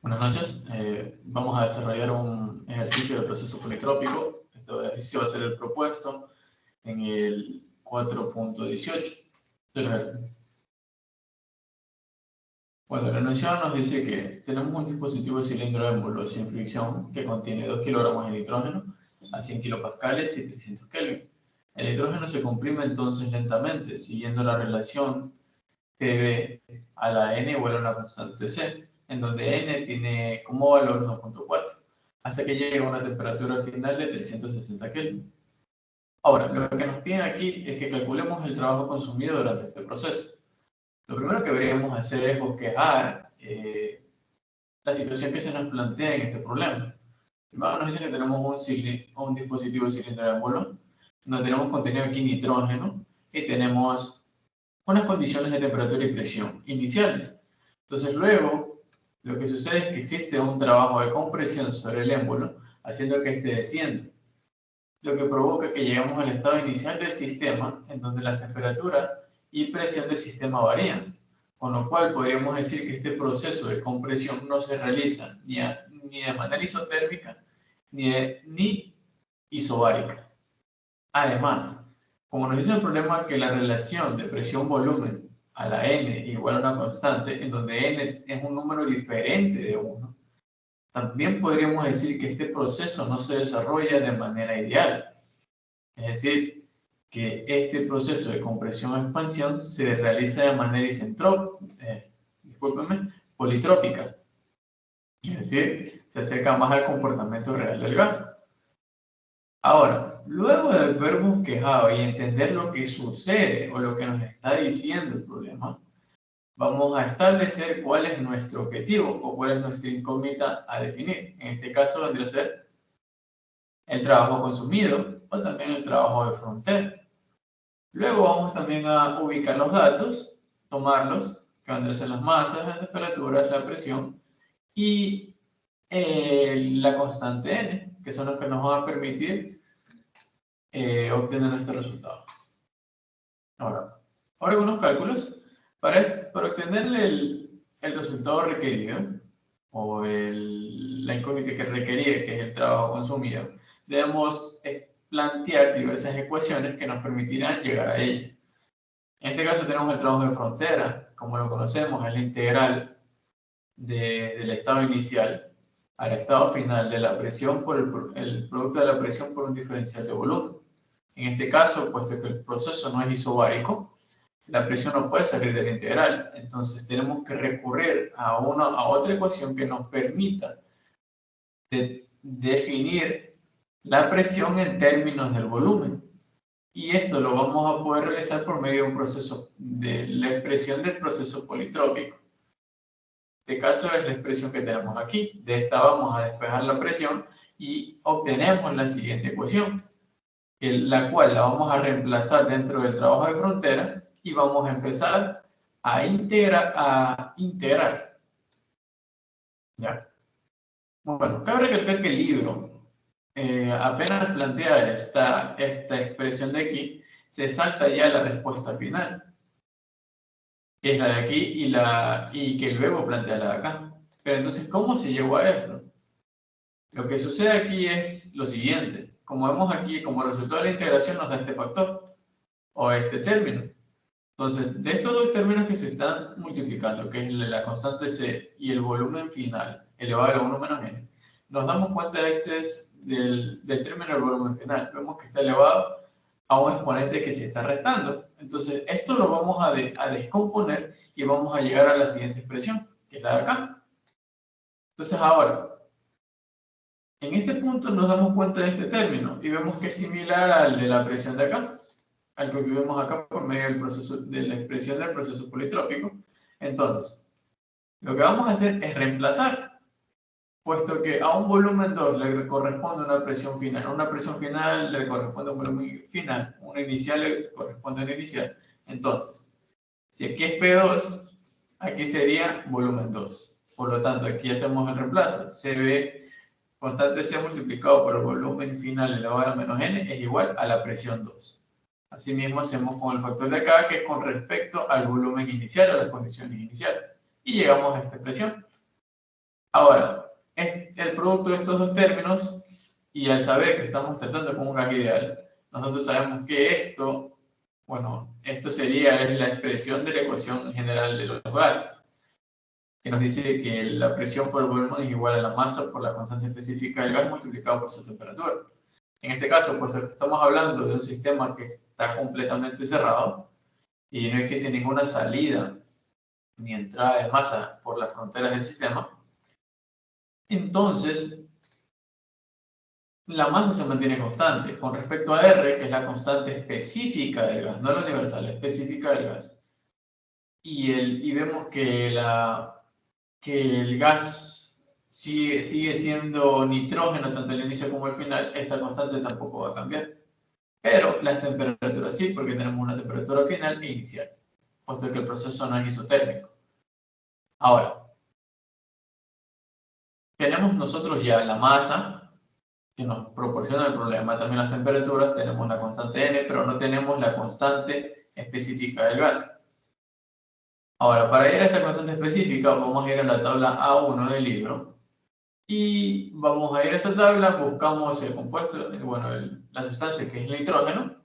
Buenas noches. Vamos a desarrollar un ejercicio de proceso politrópico. Este ejercicio va a ser el propuesto en el 4.18 del GERD. Bueno, la enunciado nos dice que tenemos un dispositivo de cilindro émbolo sin fricción que contiene 2 kilogramos de nitrógeno a 100 kilopascales y 300 Kelvin. El nitrógeno se comprime entonces lentamente, siguiendo la relación PV a la N igual a una constante C, en donde N tiene como valor 1.4, hasta que llegue a una temperatura final de 360 Kelvin. Ahora, lo que nos piden aquí es que calculemos el trabajo consumido durante este proceso. Lo primero que deberíamos hacer es bosquejar la situación que se nos plantea en este problema. Primero nos dice que tenemos un dispositivo de cilindro émbolo, donde tenemos contenido aquí nitrógeno y tenemos unas condiciones de temperatura y presión iniciales. Entonces luego, lo que sucede es que existe un trabajo de compresión sobre el émbolo, haciendo que éste descienda, lo que provoca que lleguemos al estado inicial del sistema, en donde la temperatura y presión del sistema varían, con lo cual podríamos decir que este proceso de compresión no se realiza ni de manera isotérmica ni isobárica. Además, como nos dice el problema que la relación de presión-volumen a la n igual a una constante, en donde n es un número diferente de 1, también podríamos decir que este proceso no se desarrolla de manera ideal. Es decir, que este proceso de compresión o expansión se realiza de manera politrópica. Es decir, se acerca más al comportamiento real del gas. Ahora, luego de haber bosquejado y entender lo que sucede o lo que nos está diciendo el problema, vamos a establecer cuál es nuestro objetivo o cuál es nuestra incógnita a definir. En este caso vendría a ser el trabajo consumido o también el trabajo de frontera. Luego vamos también a ubicar los datos, tomarlos, que van a ser las masas, las temperaturas, la presión y la constante n, que son los que nos van a permitir obtener este resultado. Ahora algunos cálculos. Para obtener el resultado requerido, o la incógnita que requería, que es el trabajo consumido, debemos plantear diversas ecuaciones que nos permitirán llegar a ella. En este caso tenemos el trabajo de frontera, como lo conocemos, es la integral del estado inicial al estado final de la presión por el producto de la presión por un diferencial de volumen. En este caso, puesto que el proceso no es isobárico, la presión no puede salir de la integral. Entonces tenemos que recurrir a otra ecuación que nos permita definir la presión en términos del volumen. Y esto lo vamos a poder realizar por medio de un proceso, de la expresión del proceso politrópico. Este caso es la expresión que tenemos aquí. De esta vamos a despejar la presión y obtenemos la siguiente ecuación, la cual la vamos a reemplazar dentro del trabajo de frontera y vamos a empezar a integrar. ¿Ya? Bueno, cabe recalcar que el libro apenas plantea esta expresión de aquí, se salta ya la respuesta final, que es la de aquí y que luego plantea la de acá. Pero entonces, ¿cómo se llegó a esto? Lo que sucede aquí es lo siguiente. Como vemos aquí, como resultado de la integración nos da este factor o este término. Entonces, de estos dos términos que se están multiplicando, que es la constante C y el volumen final elevado a 1 menos n, nos damos cuenta de del término del volumen final. Vemos que está elevado a un exponente que se está restando. Entonces, esto lo vamos a descomponer y vamos a llegar a la siguiente expresión, que es la de acá. Entonces, ahora, en este punto nos damos cuenta de este término y vemos que es similar al de la presión de acá, al que vemos acá por medio del proceso, de la expresión del proceso politrópico. Entonces, lo que vamos a hacer es reemplazar, puesto que a un volumen 2 le corresponde una presión final, a una presión final le corresponde un volumen final, una inicial le corresponde a una inicial. Entonces, si aquí es P2, aquí sería volumen 2. Por lo tanto, aquí hacemos el reemplazo. CB constante C multiplicado por el volumen final elevado a menos n es igual a la presión 2. Asimismo hacemos con el factor de acá, que es con respecto al volumen inicial, a las condiciones iniciales. Y llegamos a esta expresión. Ahora, el producto de estos dos términos, y al saber que estamos tratando con un gas ideal, nosotros sabemos que esto, bueno, esto sería la expresión de la ecuación general de los gases, que nos dice que la presión por el volumen es igual a la masa por la constante específica del gas multiplicado por su temperatura. En este caso, pues estamos hablando de un sistema que está completamente cerrado y no existe ninguna salida ni entrada de masa por las fronteras del sistema. Entonces, la masa se mantiene constante. Con respecto a R, que es la constante específica del gas, no la universal, la específica del gas. Y vemos que el gas sigue siendo nitrógeno tanto al inicio como al final, esta constante tampoco va a cambiar. Pero las temperaturas sí, porque tenemos una temperatura final e inicial, puesto que el proceso no es isotérmico. Ahora, tenemos nosotros ya la masa, que nos proporciona el problema, también las temperaturas, tenemos la constante N, pero no tenemos la constante específica del gas. Ahora, para ir a esta constante específica, vamos a ir a la tabla A1 del libro, y vamos a ir a esa tabla, buscamos el compuesto, bueno, la sustancia que es el nitrógeno,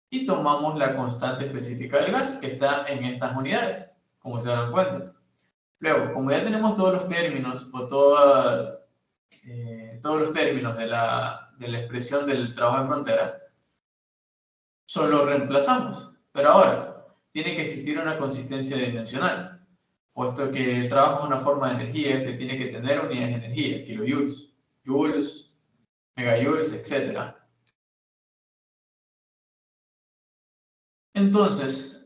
y tomamos la constante específica del gas, que está en estas unidades, como se darán cuenta. Luego, como ya tenemos todos los términos, o todos los términos de la expresión del trabajo de frontera, solo reemplazamos. Pero ahora, tiene que existir una consistencia dimensional, puesto que el trabajo es una forma de energía que tiene que tener unidades de energía, kilojoules, joules, megajoules, etc. Entonces,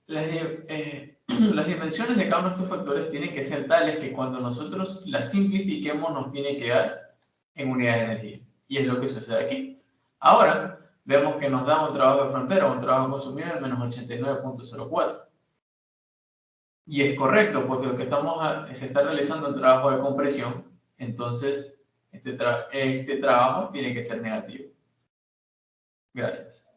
las dimensiones de cada uno de estos factores tienen que ser tales que cuando nosotros las simplifiquemos nos tiene que dar en unidades de energía. Y es lo que sucede aquí. Ahora, vemos que nos da un trabajo de frontera, un trabajo consumido de menos 89.04. Y es correcto, porque lo que se está realizando un trabajo de compresión, entonces este trabajo tiene que ser negativo. Gracias.